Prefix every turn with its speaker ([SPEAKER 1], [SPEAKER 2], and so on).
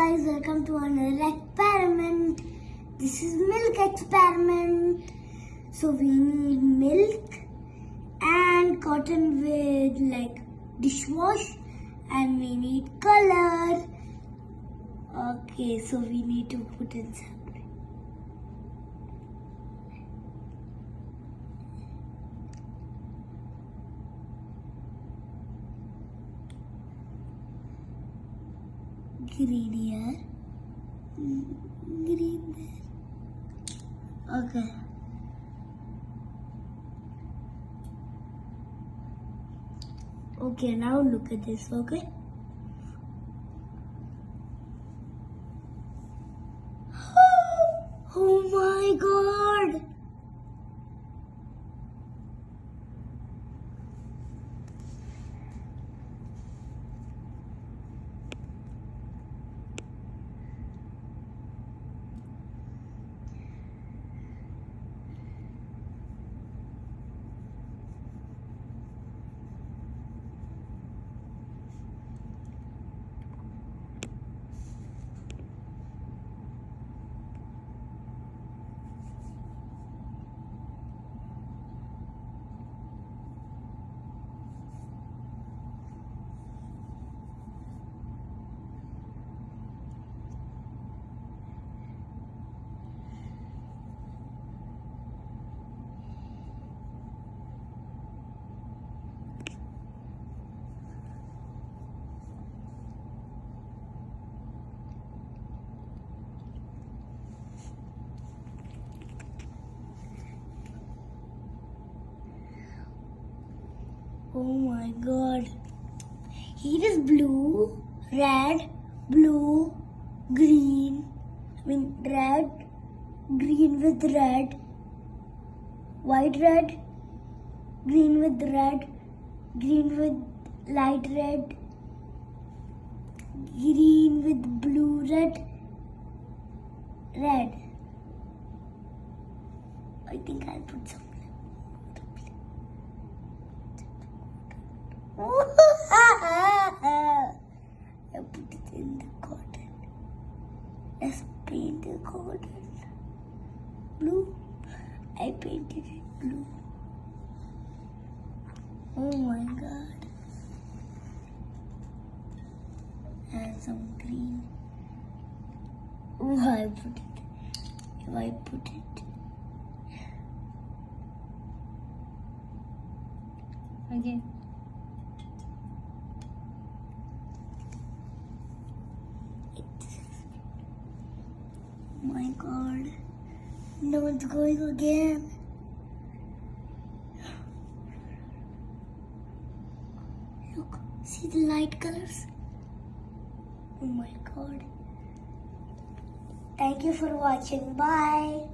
[SPEAKER 1] guys, welcome to another experiment. This is milk experiment. So we need milk and cotton with like dishwash, and we need color. Okay, so we need to put in separate. Green here, green there. Okay. Okay, now look at this, okay? Oh my God! Oh my God. Here is blue, red, blue, green. Red, green with red, white red, green with red, green with light red, green with blue red, red. I think I'll put some. I put it in the cotton. Let's paint the cotton blue. I painted it blue. Oh my God. And some green. Oh, I put it. If I put it.
[SPEAKER 2] Again.
[SPEAKER 1] Oh my God. No, it's going again. Look, see the light colors? Oh my God. Thank you for watching. Bye.